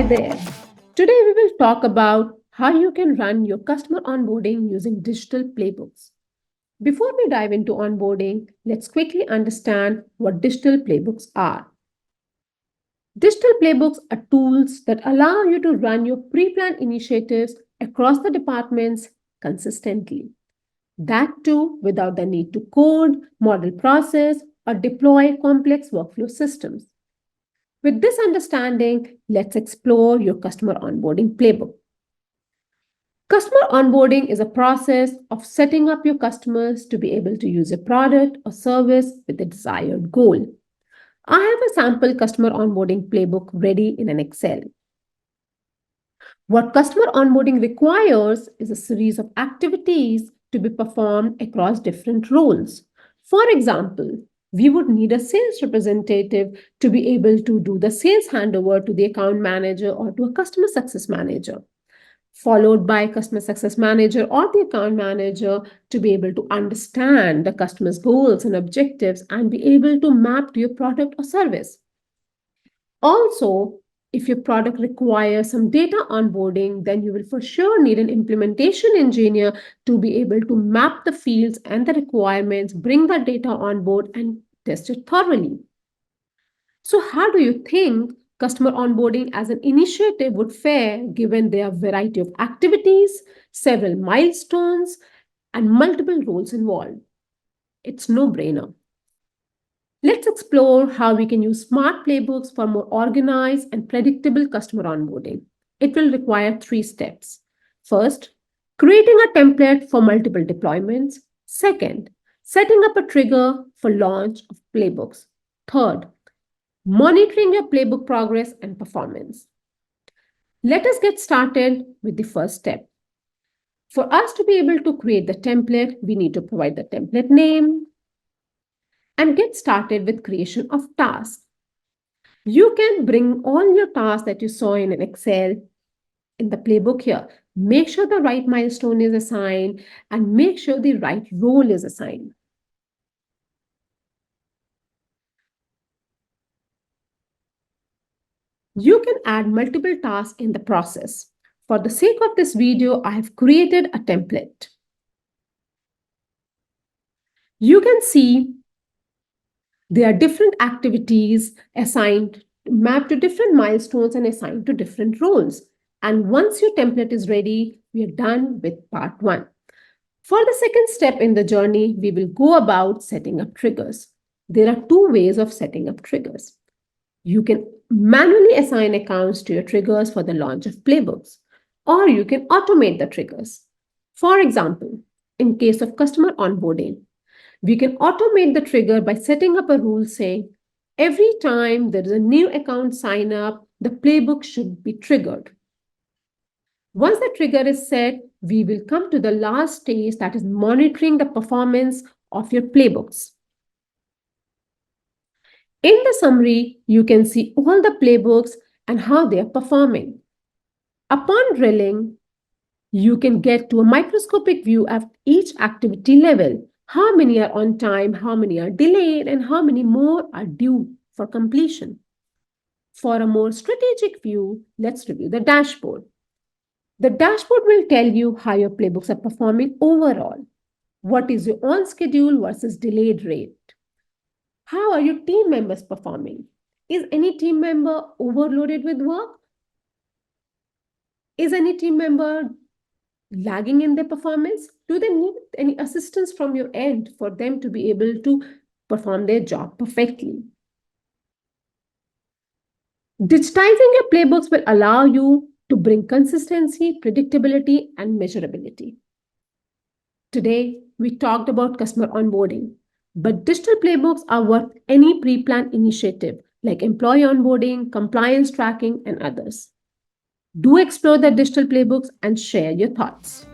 Hi there. Today we will talk about how you can run your customer onboarding using digital playbooks. Before we dive into onboarding, let's quickly understand what digital playbooks are. Digital playbooks are tools that allow you to run your pre planned initiatives across the departments consistently. That too without the need to code, model process, or deploy complex workflow systems. With this understanding, let's explore your customer onboarding playbook. Customer onboarding is a process of setting up your customers to be able to use a product or service with a desired goal. I have a sample customer onboarding playbook ready in an Excel. What customer onboarding requires is a series of activities to be performed across different roles. For example, we would need a sales representative to be able to do the sales handover to the account manager or to a customer success manager, followed by customer success manager or the account manager to be able to understand the customer's goals and objectives and be able to map to your product or service. Also, if your product requires some data onboarding, then you will for sure need an implementation engineer to be able to map the fields and the requirements, bring that data on board, and test it thoroughly. So, how do you think customer onboarding as an initiative would fare given their variety of activities, several milestones, and multiple roles involved? It's no brainer. Let's explore how we can use smart playbooks for more organized and predictable customer onboarding. It will require three steps. First, creating a template for multiple deployments. Second, setting up a trigger for launch of playbooks. Third, monitoring your playbook progress and performance. Let us get started with the first step. For us to be able to create the template, we need to provide the template name, and get started with creation of tasks. You can bring all your tasks that you saw in an Excel in the playbook here. Make sure the right milestone is assigned and make sure the right role is assigned. You can add multiple tasks in the process. For the sake of this video, I have created a template. You can see there are different activities assigned, mapped to different milestones and assigned to different roles. And once your template is ready, we are done with part one. For the second step in the journey, we will go about setting up triggers. There are two ways of setting up triggers. You can manually assign accounts to your triggers for the launch of playbooks, or you can automate the triggers. For example, in case of customer onboarding, we can automate the trigger by setting up a rule saying, every time there is a new account sign up, the playbook should be triggered. Once the trigger is set, we will come to the last stage, that is monitoring the performance of your playbooks. In the summary, you can see all the playbooks and how they are performing. Upon drilling, you can get to a microscopic view of each activity level. How many are on time, how many are delayed, and how many more are due for completion. For a more strategic view, let's review the dashboard. The dashboard will tell you how your playbooks are performing overall. What is your on schedule versus delayed rate? How are your team members performing? Is any team member overloaded with work? Is any team member lagging in their performance? Do they need any assistance from your end for them to be able to perform their job perfectly? Digitizing your playbooks will allow you to bring consistency, predictability, and measurability. Today, we talked about customer onboarding, but digital playbooks are worth any pre-planned initiative like employee onboarding, compliance tracking, and others. Do explore the digital playbooks and share your thoughts.